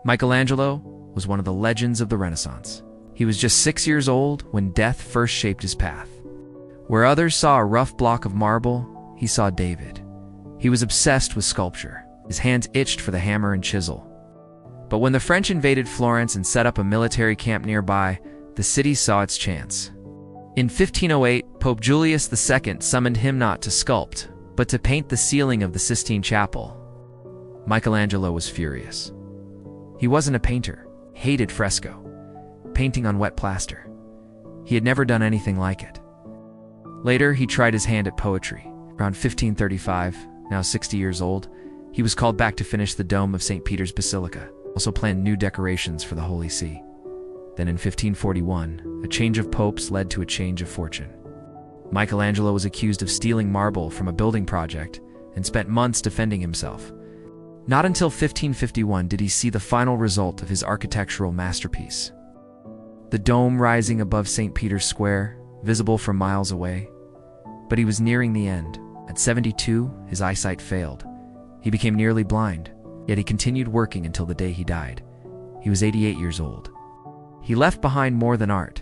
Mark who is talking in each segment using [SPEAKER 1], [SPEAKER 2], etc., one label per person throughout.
[SPEAKER 1] Michelangelo was one of the legends of the Renaissance. He was just 6 years old when death first shaped his path. Where others saw a rough block of marble, he saw David. He was obsessed with sculpture. His hands itched for the hammer and chisel. But when the French invaded Florence and set up a military camp nearby, the city saw its chance. In 1508, Pope Julius II summoned him not to sculpt, but to paint the ceiling of the Sistine Chapel. Michelangelo was furious. He wasn't a painter, hated fresco, painting on wet plaster. He had never done anything like it. Later, he tried his hand at poetry. Around 1535, now 60 years old, he was called back to finish the dome of St. Peter's Basilica, also planned new decorations for the Holy See. Then in 1541, a change of popes led to a change of fortune. Michelangelo was accused of stealing marble from a building project and spent months defending himself. Not until 1551 did he see the final result of his architectural masterpiece. The dome rising above St. Peter's Square, visible from miles away. But he was nearing the end. At 72, his eyesight failed. He became nearly blind, yet he continued working until the day he died. He was 88 years old. He left behind more than art.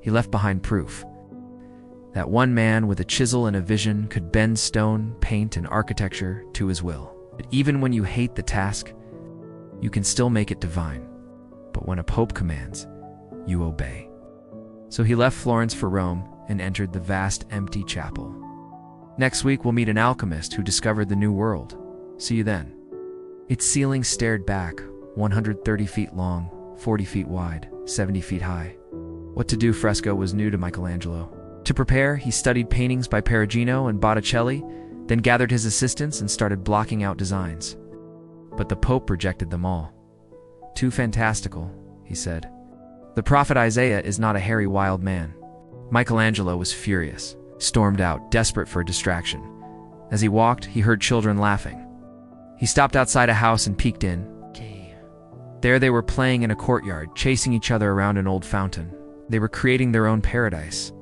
[SPEAKER 1] He left behind proof that one man with a chisel and a vision could bend stone, paint, and architecture to his will. That even when you hate the task, you can still make it divine. But when a pope commands, you obey. So he left Florence for Rome and entered the vast, empty chapel. Next week, we'll meet an alchemist who discovered the New World. See you then. Its ceiling stared back, 130 feet long, 40 feet wide, 70 feet high. What to do fresco was new to Michelangelo. To prepare, he studied paintings by Perugino and Botticelli, then gathered his assistants and started blocking out designs. But the Pope rejected them all. Too fantastical, he said. The prophet Isaiah is not a hairy wild man. Michelangelo was furious, stormed out, desperate for a distraction. As he walked, he heard children laughing. He stopped outside a house and peeked in. There they were playing in a courtyard, chasing each other around an old fountain. They were creating their own paradise.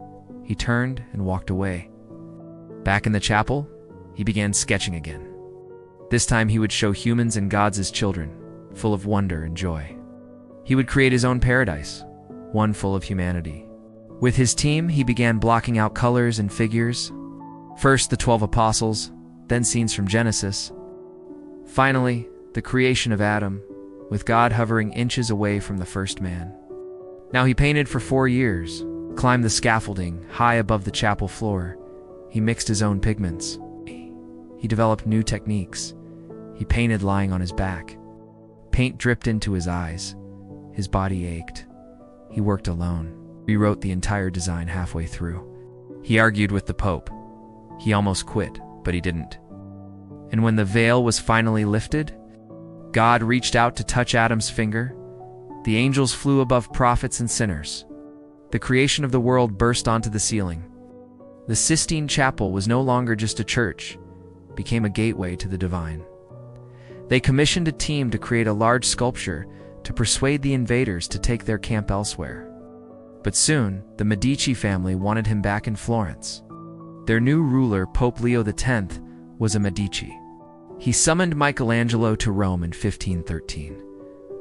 [SPEAKER 1] He turned and walked away. Back in the chapel, he began sketching again. This time he would show humans and gods as children, full of wonder and joy. He would create his own paradise, one full of humanity. With his team, he began blocking out colors and figures. First, the 12 apostles, then scenes from Genesis. Finally, the creation of Adam, with God hovering inches away from the first man. Now he painted for 4 years, climbed the scaffolding high above the chapel floor. He mixed his own pigments. He developed new techniques. He painted lying on his back. Paint dripped into his eyes. His body ached. He worked alone, rewrote the entire design halfway through. He argued with the Pope. He almost quit, but he didn't. And when the veil was finally lifted, God reached out to touch Adam's finger. The angels flew above prophets and sinners. The creation of the world burst onto the ceiling. The Sistine Chapel was no longer just a church, it became a gateway to the divine. They commissioned a team to create a large sculpture to persuade the invaders to take their camp elsewhere. But soon, the Medici family wanted him back in Florence. Their new ruler, Pope Leo X, was a Medici. He summoned Michelangelo to Rome in 1513.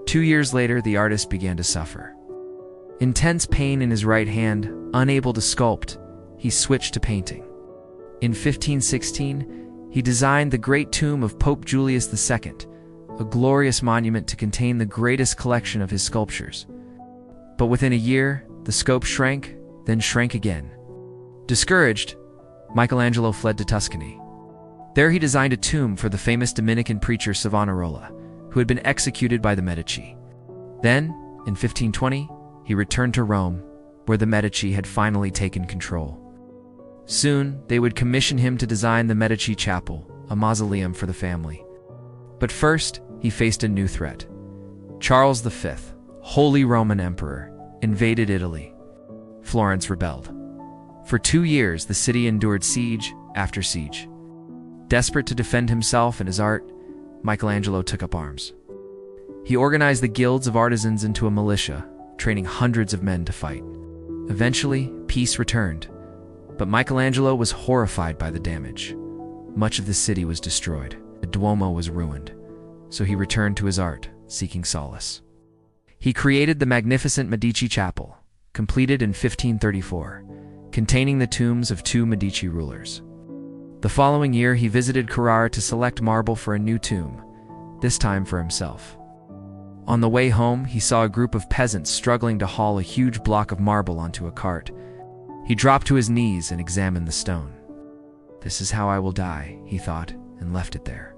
[SPEAKER 1] 2 years later, the artist began to suffer. Intense pain in his right hand, unable to sculpt, he switched to painting. In 1516, he designed the great tomb of Pope Julius II, a glorious monument to contain the greatest collection of his sculptures. But within a year, the scope shrank, then shrank again. Discouraged, Michelangelo fled to Tuscany. There he designed a tomb for the famous Dominican preacher Savonarola, who had been executed by the Medici. Then, in 1520, he returned to Rome, where the Medici had finally taken control. Soon, they would commission him to design the Medici Chapel, a mausoleum for the family. But first, he faced a new threat. Charles V, Holy Roman Emperor, invaded Italy. Florence rebelled. For 2 years, the city endured siege after siege. Desperate to defend himself and his art, Michelangelo took up arms. He organized the guilds of artisans into a militia, training hundreds of men to fight. Eventually, peace returned, but Michelangelo was horrified by the damage. Much of the city was destroyed. The Duomo was ruined, so he returned to his art, seeking solace. He created the magnificent Medici Chapel, completed in 1534, containing the tombs of 2 Medici rulers. The following year, he visited Carrara to select marble for a new tomb, this time for himself. On the way home, he saw a group of peasants struggling to haul a huge block of marble onto a cart. He dropped to his knees and examined the stone. "This is how I will die," he thought, and left it there.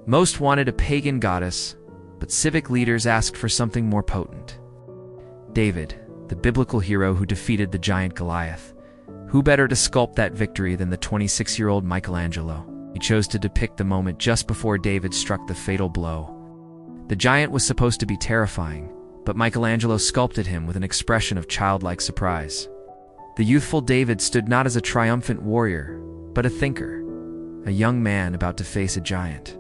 [SPEAKER 1] Most wanted a pagan goddess, but civic leaders asked for something more potent. David, the biblical hero who defeated the giant Goliath. Who better to sculpt that victory than the 26-year-old Michelangelo? He chose to depict the moment just before David struck the fatal blow. The giant was supposed to be terrifying, but Michelangelo sculpted him with an expression of childlike surprise. The youthful David stood not as a triumphant warrior, but a thinker, a young man about to face a giant.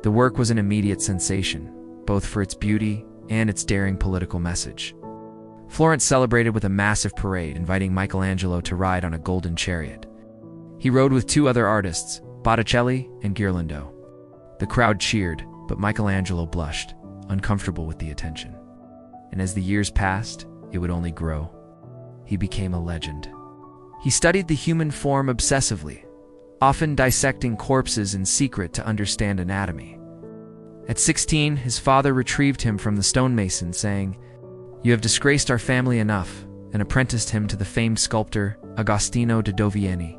[SPEAKER 1] The work was an immediate sensation, both for its beauty and its daring political message. Florence celebrated with a massive parade, inviting Michelangelo to ride on a golden chariot. He rode with 2 other artists, Botticelli and Ghirlandaio. The crowd cheered, but Michelangelo blushed, uncomfortable with the attention. And as the years passed, it would only grow. He became a legend. He studied the human form obsessively, often dissecting corpses in secret to understand anatomy. At 16, his father retrieved him from the stonemason, saying, "You have disgraced our family enough," and apprenticed him to the famed sculptor Agostino da Dovieni.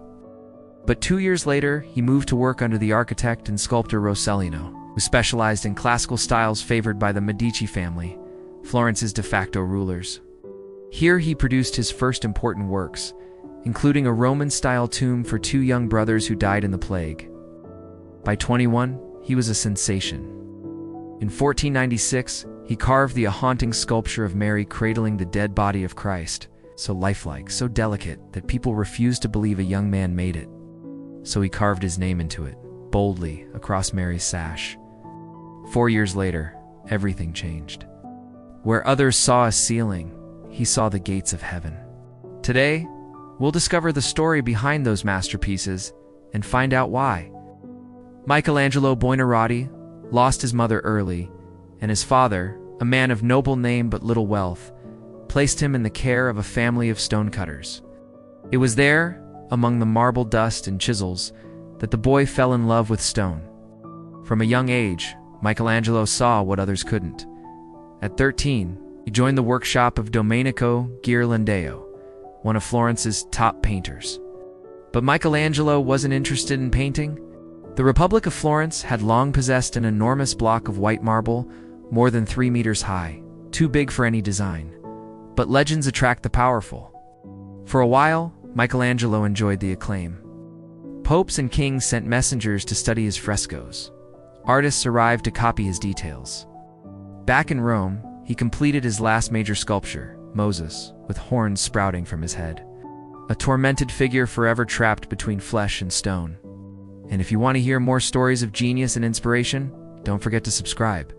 [SPEAKER 1] But 2 years later, he moved to work under the architect and sculptor Rossellino, who specialized in classical styles favored by the Medici family, Florence's de facto rulers. Here he produced his first important works, including a Roman-style tomb for 2 young brothers who died in the plague. By 21, he was a sensation. In 1496, he carved the haunting sculpture of Mary cradling the dead body of Christ, so lifelike, so delicate, that people refused to believe a young man made it. So he carved his name into it, boldly, across Mary's sash. 4 years later, everything changed. Where others saw a ceiling, he saw the gates of heaven. Today, we'll discover the story behind those masterpieces and find out why. Michelangelo Buonarroti lost his mother early, and his father, a man of noble name but little wealth, placed him in the care of a family of stonecutters. It was there, among the marble dust and chisels, that the boy fell in love with stone. From a young age, Michelangelo saw what others couldn't. At 13, he joined the workshop of Domenico Ghirlandaio, one of Florence's top painters. But Michelangelo wasn't interested in painting. The Republic of Florence had long possessed an enormous block of white marble, more than 3 meters high, too big for any design. But legends attract the powerful. For a while, Michelangelo enjoyed the acclaim. Popes and kings sent messengers to study his frescoes. Artists arrived to copy his details. Back in Rome, he completed his last major sculpture, Moses, with horns sprouting from his head. A tormented figure forever trapped between flesh and stone. And if you want to hear more stories of genius and inspiration, don't forget to subscribe.